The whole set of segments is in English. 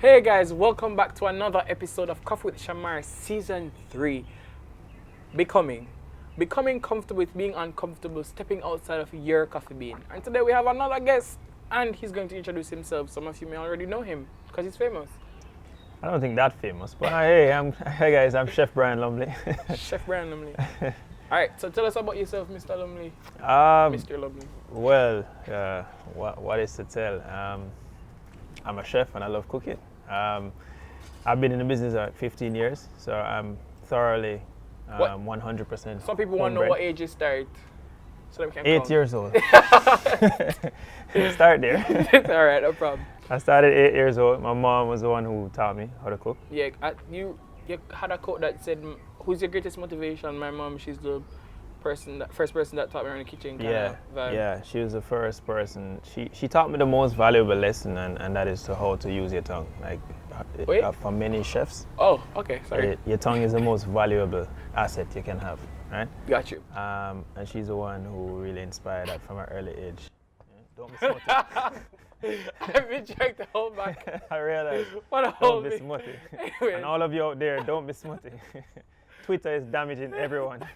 Hey guys, welcome back to another episode of Coffee with Shamar Season 3. Becoming comfortable with being uncomfortable, stepping outside of your coffee bean. And today we have another guest, and he's going to introduce himself. Some of you may already know him, because he's famous. I don't think that famous, but hey guys, I'm Chef Brian Lumley. Chef Brian Lumley. Alright, so tell us about yourself, Mr. Lumley. Mr. Lumley. Well, what is to tell? I'm a chef and I love cooking. I've been in the business for 15 years, so I'm thoroughly 100%. Some people want to know what age you start. So that we can 8 count. years old. Start there. Alright, no problem. I started 8 years old. My mom was the one who taught me how to cook. Yeah, you had a quote that said, "Who's your greatest motivation?" My mom, she's the first person that taught me in the kitchen. Yeah, she was the first person. She taught me the most valuable lesson, and that is to how to use your tongue. Like for many chefs. Oh, okay, sorry. Your tongue is the most valuable asset you can have, right? Got you. And she's the one who really inspired that from an early age. Don't be smutty. I've been trying to hold back. I realize. Don't be smutty. Anyway. And all of you out there, don't be smutty. Twitter is damaging everyone.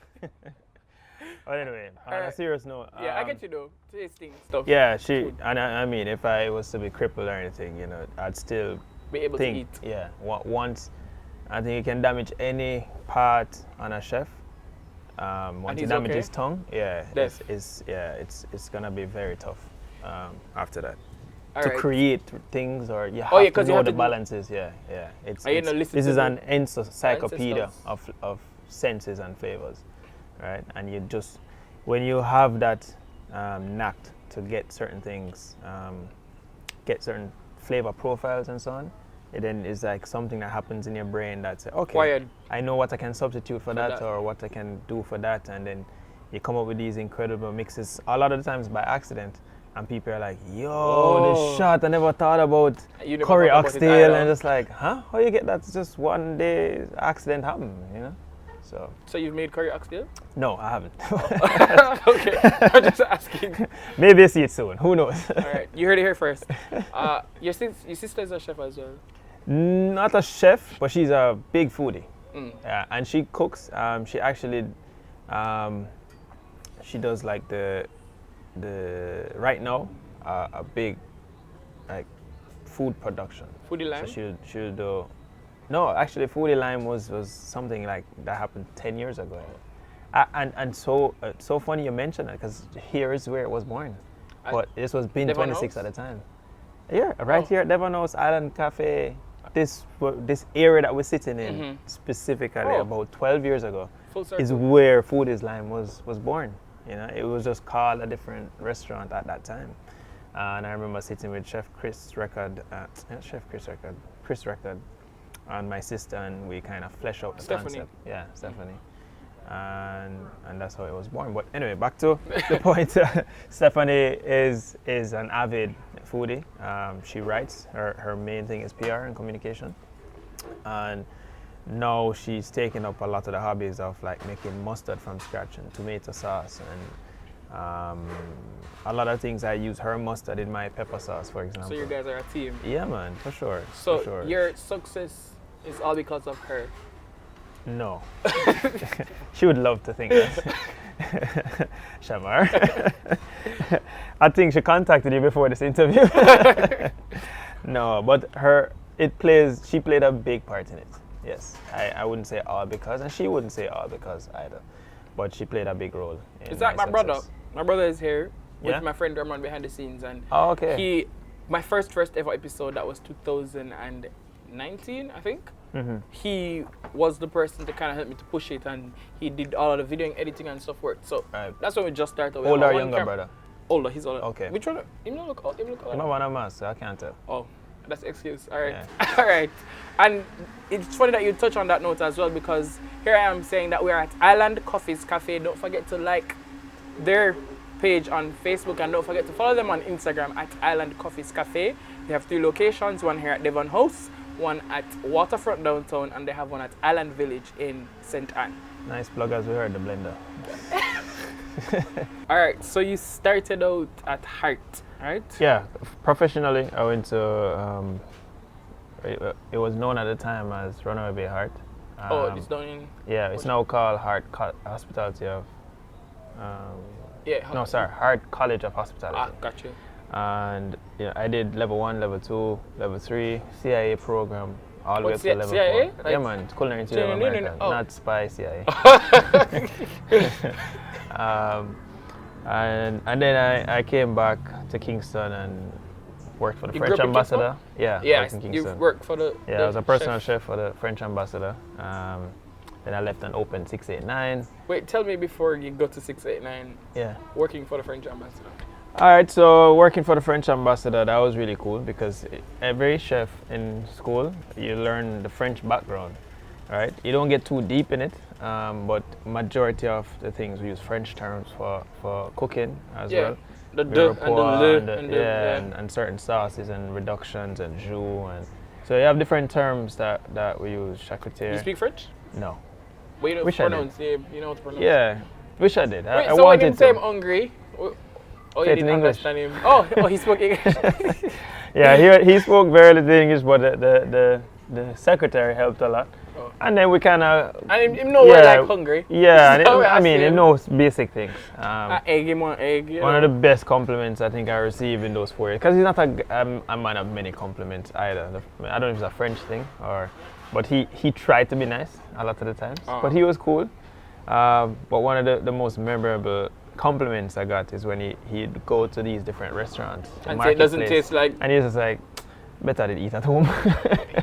But anyway, on a serious note. Yeah, I get you though. Tasting stuff. Yeah, I mean, if I was to be crippled or anything, I'd still be able to eat. Yeah, once, I think it can damage any part on a chef. Once you damage his tongue, it's gonna be very tough after that. To create things, or you have to know the balances. This is an encyclopedia of senses and flavors, right? And you just, when you have that knack to get certain things, get certain flavor profiles and so on, it then is like something that happens in your brain that says, okay, I know what I can substitute for that, or what I can do for that, and then you come up with these incredible mixes, a lot of the times by accident. And people are like, yo, this shot, I never thought about curry oxtail, and just like, huh? How you get that? It's just one day accident happened, So you've made curry oxtail? No, I haven't. Okay, I'm just asking. Maybe I see it soon. Who knows? All right, you heard it here first. Your sister is a chef as well? Not a chef, but she's a big foodie. Yeah, and she cooks. She actually, she does like the right now a big like food production. Foodie Lime? So she'll do. No, actually, Foodie Lime was something like that happened 10 years ago. And so funny you mentioned it, because here is where it was born. But this was Bin 26 at the time. Yeah, right here at Devon House Island Cafe. This area that we're sitting in specifically about 12 years ago is where Foodie Lime was born. It was just called a different restaurant at that time. And I remember sitting with Chris Record, and my sister, and we kind of flesh out the concept. Yeah, Stephanie. And that's how it was born. But anyway, back to the point. Stephanie is an avid foodie. She writes. Her main thing is PR and communication. And now she's taken up a lot of the hobbies of like making mustard from scratch and tomato sauce, and a lot of things I use her mustard in my pepper sauce, for example. So you guys are a team? Yeah, man, for sure. So your success is all because of her? No. She would love to think that. Shamar. I think she contacted you before this interview. No, but she played a big part in it. Yes, I wouldn't say all because, and she wouldn't say all because either, but she played a big role. Is that my brother? My brother is here with my friend Dermot behind the scenes, and my first ever episode, that was 2019, I think. He was the person to kind of help me to push it, and he did all of the videoing, editing, and stuff worked. So that's when we just started. Older or younger brother? Older, he's older. Okay. Which one? Him look older. I'm one of us, so I can't tell. Oh. That's excuse. All right. Yeah. All right. And it's funny that you touch on that note as well, because here I am saying that we're at Island Coffee's Cafe. Don't forget to like their page on Facebook, and don't forget to follow them on Instagram at Island Coffee's Cafe. They have 3 locations, one here at Devon House, one at Waterfront downtown, and they have one at Island Village in St. Anne. Nice plug, as we heard, the blender. All right, so you started out at Heart, right? Yeah, professionally, I went to It was known at the time as Runaway Bay Heart. It's done in... Yeah, it's now called Heart Hospitality of... Heart College of Hospitality. Got you. And I did level 1, level 2, level 3, CIA program, all the way up to level CIA? 4. Yeah, man, Culinary Institute of America, not spy CIA. And then I came back to Kingston and worked for the French ambassador. Yeah, in Kingston. You worked for the I was a personal chef for the French ambassador. Then I left and opened 689. Wait, tell me before you go to 689. Yeah. Working for the French ambassador. All right, so working for the French ambassador, that was really cool because every chef in school, you learn the French background, right? You don't get too deep in it, but majority of the things we use French terms for cooking as well. And certain sauces and reductions and jus, and so you have different terms that we use. Charcuterie. You speak French? No. But you know pronounce. You know what to pronounce. Yeah, wish I did. I wanted to. Say I'm hungry. Oh, you didn't English. Understand him. Oh, he spoke English. Yeah, he spoke very little English, but the secretary helped a lot. Oh. And then we kind of... And him know we're like hungry. Yeah, he knows basic things. Egg, him want egg. One of the best compliments I think I received in those 4 years, because he's not a man of many compliments either. I don't know if it's a French thing, but he tried to be nice a lot of the times. Oh. But he was cool. But one of the most memorable compliments I got is when he'd go to these different restaurants and say it doesn't taste like, and he's just like, better to eat at home.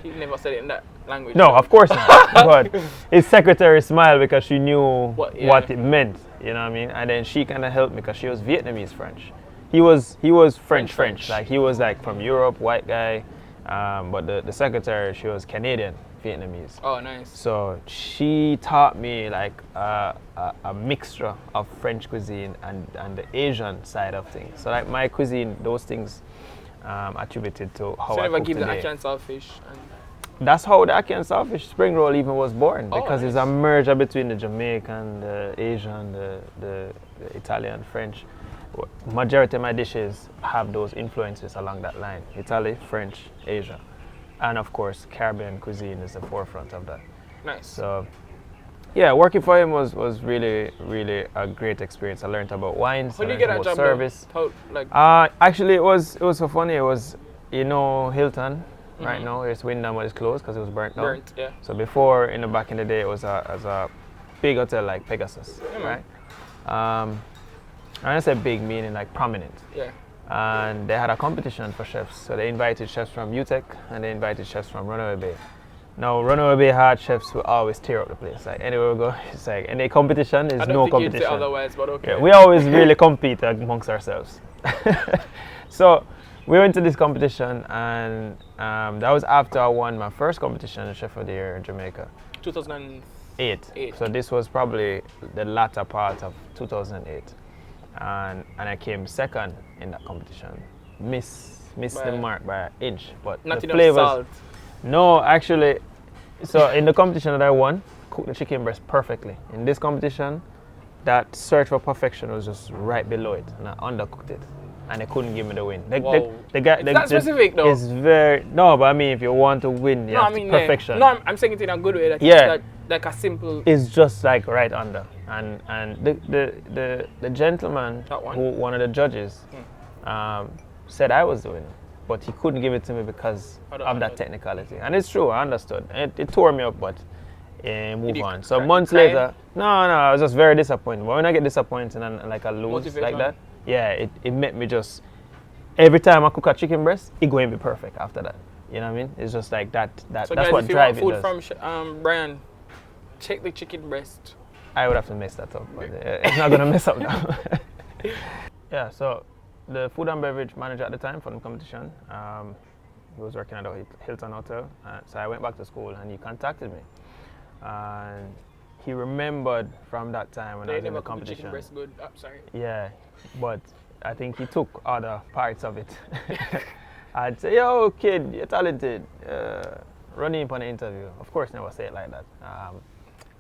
He never said it in that language. No, of course not. But his secretary smiled because she knew what it meant, you know what I mean? And then she kind of helped me because she was Vietnamese French. He was French. Like he was like from Europe, white guy, but the secretary, she was Canadian Vietnamese. Oh, nice. So she taught me like a mixture of French cuisine and the Asian side of things. So like my cuisine, those things attributed to how I cook today. So you never give the ackee and saltfish? That's how the ackee and saltfish spring roll even was born, because it's a merger between the Jamaican, the Asian, the Italian, French. Majority of my dishes have those influences along that line: Italy, French, Asia. And of course, Caribbean cuisine is the forefront of that. Nice. So, yeah, working for him was really, really a great experience. I learned about wines. How did you get that job? Service. Actually, it was so funny. It was, Hilton. Right now, it's Wyndham, but it's closed because it was burnt down. Yeah. So before, back in the day, it was a big hotel like Pegasus, right? And I say big meaning like prominent. Yeah. And they had a competition for chefs. So they invited chefs from UTEC and they invited chefs from Runaway Bay. Now, Runaway Bay had chefs who always tear up the place. Like anywhere we go, it's like any competition is no competition. I don't think you'd say otherwise, but okay. Yeah, we always really compete amongst ourselves. So we went to this competition, and that was after I won my first competition, the Chef of the Year in Jamaica. 2008. So this was probably the latter part of 2008. And I came second in that competition. Missed the mark by an inch, but not the enough flavors. Salt. No, actually, so in the competition that I won, cooked the chicken breast perfectly. In this competition, that search for perfection was just right below it, and I undercooked it, and they couldn't give me the win. The guy, it's not specific though. It's very but I mean, if you want to win, you have perfection. I'm saying it in a good way. That like a simple. It's just like right under, and the gentleman who one of the judges said I was the winner, but he couldn't give it to me because of that technicality. And it's true, I understood. It tore me up, but move on. So months later, no, I was just very disappointed. But when I get disappointed and like I lose like that, it made me just, every time I cook a chicken breast, it going to be perfect after that. You know what I mean? It's just like that. So that's guys, what drives it. Food from Brian, check the chicken breast. I would have to mess that up, but it's not gonna mess up now. Yeah. So the food and beverage manager at the time for the competition, he was working at the Hilton Hotel. So I went back to school and he contacted me. And he remembered from that time when I was in the competition. Chicken breast good. Oh, sorry. Yeah, but I think he took other parts of it. I'd say, yo, kid, you're talented. Run in for an interview. Of course, never say it like that.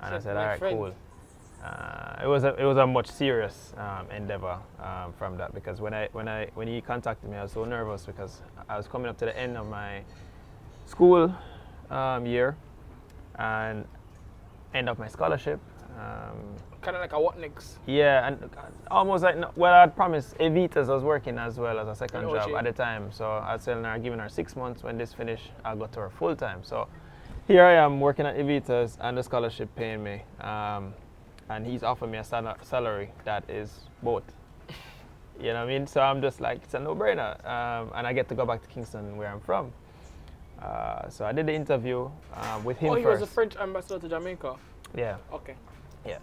And I said, all right, cool. It was a much serious endeavor from that, because when he contacted me, I was so nervous because I was coming up to the end of my school year and end up my scholarship. Kind of like a what next? Yeah, and almost like, well, I'd promised Evitas. I was working as well as a second job at the time. So I was telling her, giving her 6 months. When this finished, I'll go to her full time. So here I am working at Evitas and the scholarship paying me. And he's offered me a salary that is both. You know what I mean? So I'm just like, it's a no-brainer. And I get to go back to Kingston where I'm from. So I did the interview with him first. Oh, he was a French ambassador to Jamaica? Yeah. Okay. Yeah.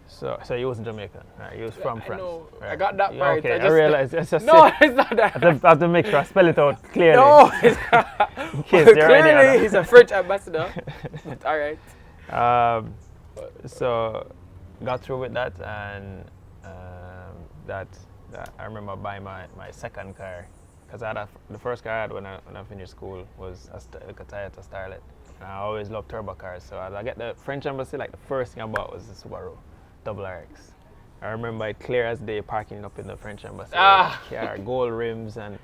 So he wasn't Jamaican, right? He was from France. No, right? I got that part. Okay, I realized. It's just no, it's not that. I have to make sure I spell it out clearly. No, it's not. In case clearly he's a French ambassador. All right. So got through with that, and that I remember buying my second car, because I had the first car I had when I finished school was a Toyota Starlet. And I always loved turbo cars, so as I get the French embassy, like the first thing I bought was the Subaru RX. I remember it clear as day parking up in the French embassy. Car, gold rims, and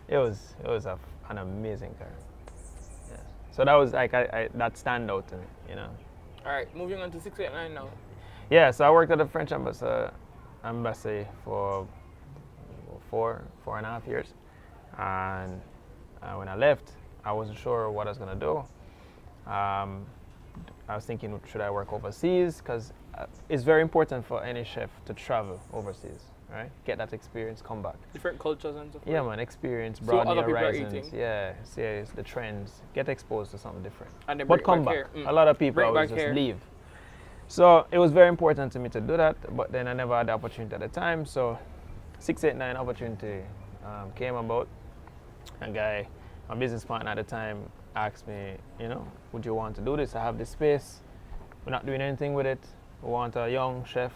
it was an amazing car. Yeah. So that was like that stand out to me, you know. All right, moving on to 689 now. Yeah, so I worked at the French embassy for 4.5 years, and when I left, I wasn't sure what I was gonna do. I was thinking, should I work overseas? Because it's very important for any chef to travel overseas, right? Get that experience, come back. Different cultures and stuff. Yeah, man, experience, broaden your horizons. Yeah, see the trends, get exposed to something different. And then but come back. A lot of people always just leave. So it was very important to me to do that, but then I never had the opportunity at the time. So 689 opportunity came about. A guy, my business partner at the time, asked me, you know, would you want to do this? I have this space. We're not doing anything with it. We want a young chef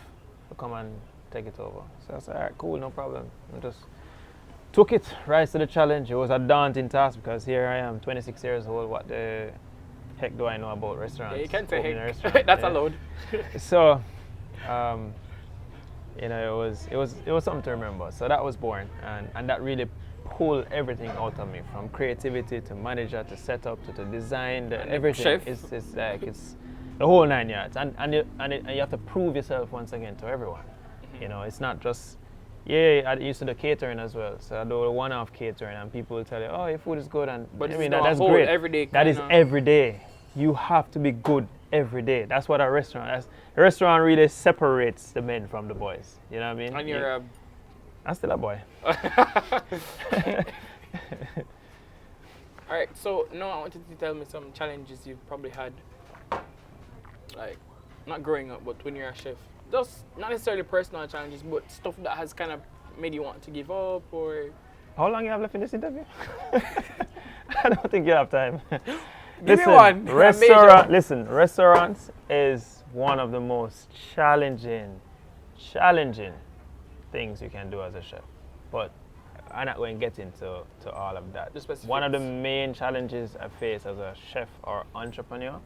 to come and take it over. So I said, all right, cool, no problem. I just took it, rise to the challenge. It was a daunting task because here I am, 26 years old. What the heck do I know about restaurants? Yeah, you can't say heck. That's allowed. So, you know, it was something to remember. So that was born, and that really pulled everything out of me, from creativity to manager to setup to the design, everything. Chef. It's like it's the whole 9 yards, and you have to prove yourself once again to everyone. Mm-hmm. You know, it's not just. Yeah, I used to do catering as well. So I do a one-off catering, and people will tell you, "Oh, your food is good," and but I mean that's great. Everyday that is every day. You have to be good every day. That's what a restaurant. A restaurant really separates the men from the boys. You know what I mean? And you're I'm still a boy. All right. So now I wanted you to tell me some challenges you've probably had, like not growing up, but when you're a chef. Just not necessarily personal challenges, but stuff that has kind of made you want to give up, or. How long you have left in this interview? I don't think you have time. Give me one. Restaurants is one of the most challenging things you can do as a chef. But I'm not going to get into all of that. One of the main challenges I face as a chef or entrepreneur,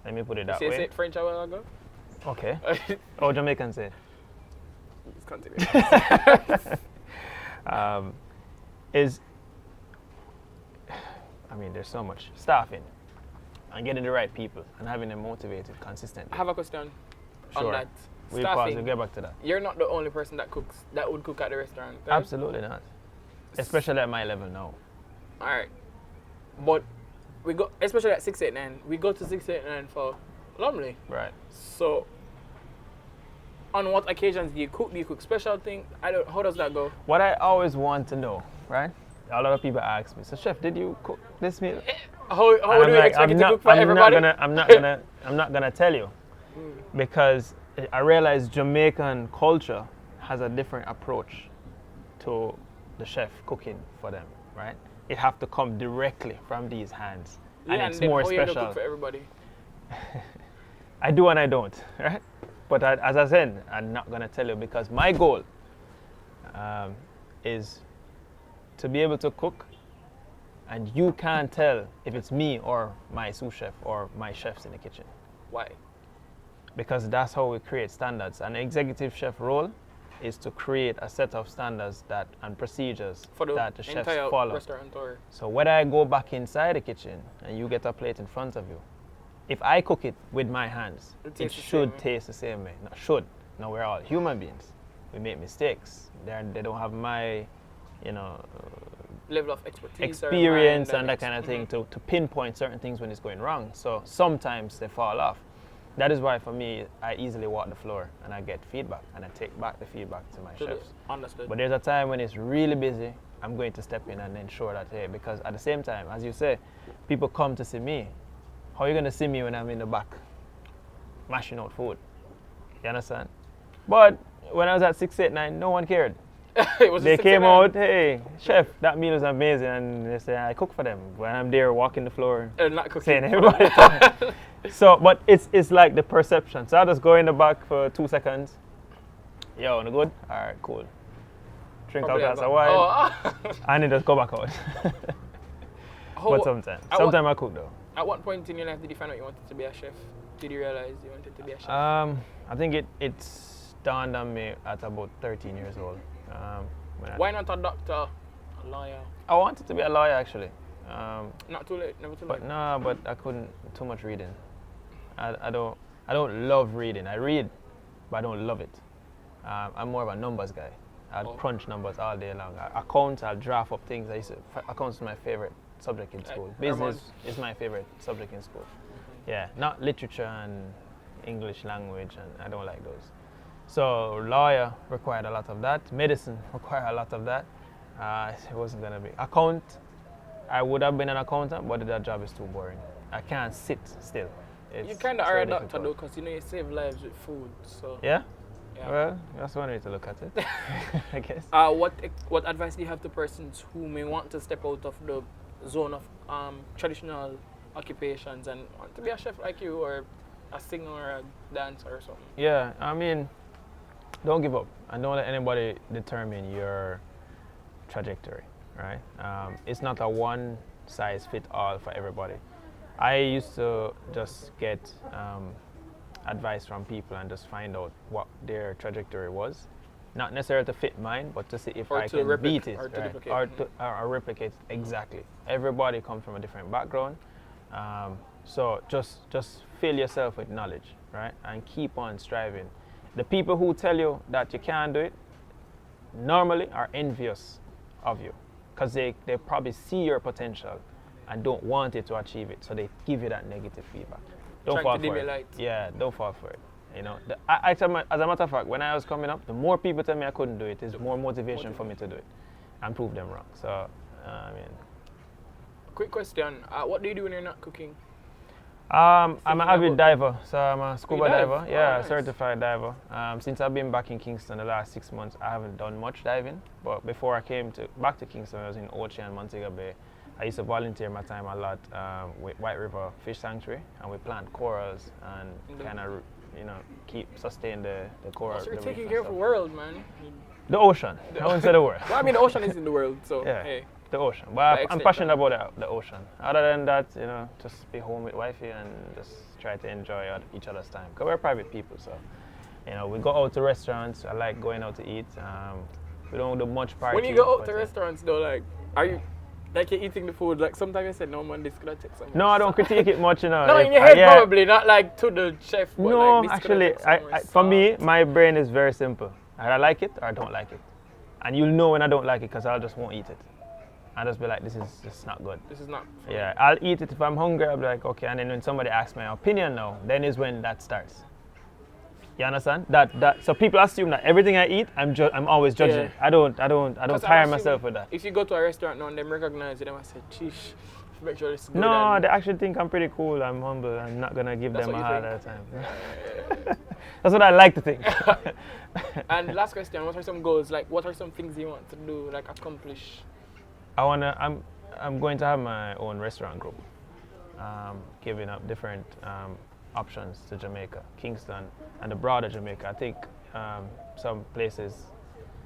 let me put it that way. Say it French a while ago? Okay. Oh, Jamaican said. Let's continue. There's so much staffing and getting the right people and having them motivated consistently. I have a question on that. We'll pause and get back to that. You're not the only person that would cook at the restaurant, right? Absolutely not. Especially at my level now. All right. But we go, especially at 689, we go to 689 for Lumley. Right. So, on what occasions do you cook? Do you cook special things? How does that go? What I always want to know, right? A lot of people ask me, so chef, did you cook this meal? How do you expect you to cook for everybody? I'm not gonna tell you, because I realize Jamaican culture has a different approach to the chef cooking for them, right? It have to come directly from these hands, and it's more special. You cook for everybody? I do and I don't, right? But as I said, I'm not gonna tell you, because my goal is to be able to cook, and you can't tell if it's me or my sous chef or my chefs in the kitchen. Why? Because that's how we create standards. An executive chef role is to create a set of standards and procedures for that the chefs entire follow. Restaurateur. So whether I go back inside the kitchen and you get a plate in front of you, if I cook it with my hands, it should taste the same way. Not should. No, we're all human beings. We make mistakes. They don't have my, level of expertise, experience and that kind of thing to pinpoint certain things when it's going wrong. So sometimes they fall off. That is why for me, I easily walk the floor and I get feedback and I take back the feedback to my chefs. Understood. But there's a time when it's really busy, I'm going to step in and ensure that, hey, because at the same time, as you say, people come to see me. How are you going to see me when I'm in the back mashing out food? You understand? But when I was at 689, no one cared. They came out, hey, chef, that meal is amazing, and they say I cook for them. When I'm there walking the floor, not cooking. saying everybody. So, but it's like the perception. So I just go in the back for 2 seconds. Yo, no good? All right, cool. Drink out glass of wine, and then just go back out. But sometimes I cook though. At what point in your life did you find out you wanted to be a chef? Did you realize you wanted to be a chef? I think it's dawned on me at about 13 years old. Why not a doctor, a lawyer? I wanted to be a lawyer actually. Not too late, never too but late. No, but I couldn't. Too much reading. I don't love reading. I read, but I don't love it. I'm more of a numbers guy. I'll crunch numbers all day long. Accounts, I'll draft up things. Accounts is my favorite subject in school. Business is my favorite subject in school. Yeah, not literature and English language, and I don't like those. So lawyer required a lot of that. Medicine required a lot of that. It wasn't gonna be. Account, I would have been an accountant, but that job is too boring. I can't sit still. You kind of are a doctor though, because you save lives with food. So yeah. Well, that's one way to look at it, I guess. What advice do you have to persons who may want to step out of the zone of traditional occupations and want to be a chef like you, or a singer or a dancer or something? Yeah, I mean, don't give up and don't let anybody determine your trajectory, right? It's not a one size fit all for everybody. I used to just get advice from people and just find out what their trajectory was. Not necessarily to fit mine, but to see if I can beat it, or replicate exactly. Everybody comes from a different background. So just fill yourself with knowledge, right? And keep on striving. The people who tell you that you can't do it normally are envious of you, because they probably see your potential and don't want you to achieve it, so they give you that negative feedback. Don't fall for it. Yeah, don't fall for it. As a matter of fact, when I was coming up, the more people tell me I couldn't do it, is more motivation for me to do it and prove them wrong. So, I mean. Quick question: what do you do when you're not cooking? I'm an avid diver, so I'm a scuba diver. Yeah, nice. Certified diver. Since I've been back in Kingston the last 6 months, I haven't done much diving. But before I came back to Kingston, I was in Ochi and Montego Bay. I used to volunteer my time a lot with White River Fish Sanctuary, and we plant corals and kind of, sustain the coral. So you're taking care of the world, man. The ocean. I wouldn't say the world. Well, I mean, the ocean is in the world, so yeah, hey. The ocean. But I'm passionate about the ocean. Other than that, just be home with wifey and just try to enjoy each other's time. Because we're private people, so we go out to restaurants. I like going out to eat. We don't do much partying. When you go out to restaurants, though, like, are you? Like you're eating the food, like sometimes you say, no man, this could have taken some. No, I don't critique it much, No, in your head probably, not like to the chef. But no, like, actually, for me, my brain is very simple. Either I like it or I don't like it. And you'll know when I don't like it because I just won't eat it. I'll just be like, this is not good. This is not. Yeah, I'll eat it if I'm hungry. I'll be like, okay. And then when somebody asks my opinion now, then is when that starts. You understand? So people assume that everything I eat, I'm always judging. Yeah. I don't tire myself with that. If you go to a restaurant now and them recognize you, they might say, "Sheesh, make sure it's good." No, they actually think I'm pretty cool. I'm humble. I'm not gonna give them a hard time. That's what I like to think. And last question: what are some goals? Like, what are some things you want to do, like accomplish? I'm going to have my own restaurant group, giving up different options to Jamaica, Kingston, and the broader Jamaica. I think some places,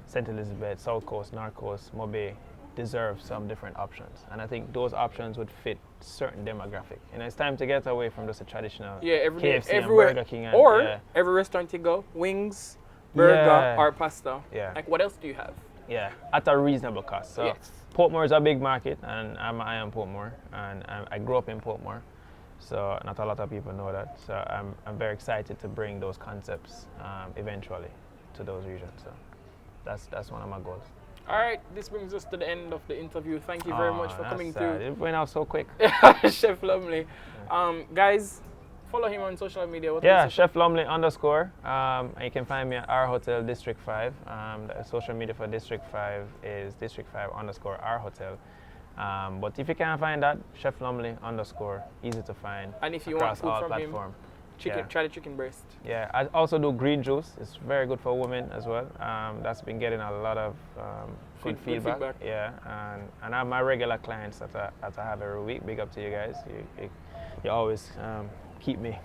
St. Elizabeth, South Coast, North Coast, Mobay, deserve some different options. And I think those options would fit certain demographic. It's time to get away from just a traditional KFC everywhere, and Burger King. Or every restaurant you go, wings, burger or pasta. Yeah. Like, what else do you have? Yeah, at a reasonable cost. So yes. Portmore is a big market, and I am Portmore, and I grew up in Portmore. So not a lot of people know that. So I'm very excited to bring those concepts eventually to those regions. So that's one of my goals. All right, this brings us to the end of the interview. Thank you very much for coming through. It went out so quick. Chef Lumley. Guys, follow him on social media. Chef Lumley _. You can find me at our hotel District 5. The social media for District 5 is District 5 _ our hotel. But if you can't find that, Chef Lumley _ easy to find. And if you want food all from platform. try the chicken breast. Yeah, I also do green juice. It's very good for women as well. That's been getting a lot of good feedback. Yeah, and I have my regular clients that I have every week. Big up to you guys. You always keep me,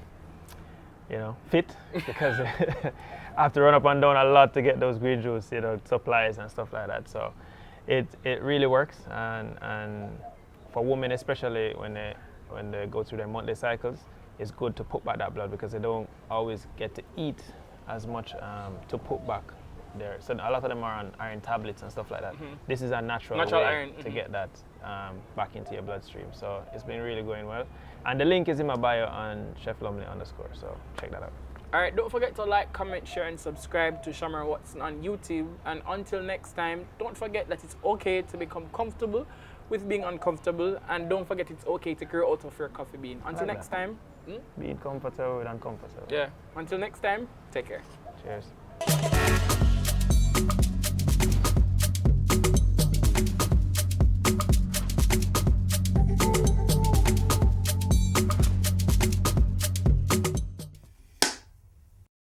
fit because I have to run up and down a lot to get those green juice, supplies and stuff like that. So it really works, and for women especially when they go through their monthly cycles, it's good to put back that blood because they don't always get to eat as much to put back there. So a lot of them are on iron tablets and stuff like that. Mm-hmm. This is a natural way iron. to get that back into your bloodstream. So it's been really going well. And the link is in my bio on Chef Lumley _. So check that out. All right, don't forget to like, comment, share, and subscribe to Shamar Watson on YouTube. And until next time, don't forget that it's okay to become comfortable with being uncomfortable, and don't forget it's okay to grow out of your coffee bean. Until next time. Being comfortable with uncomfortable. Yeah. Until next time, take care. Cheers.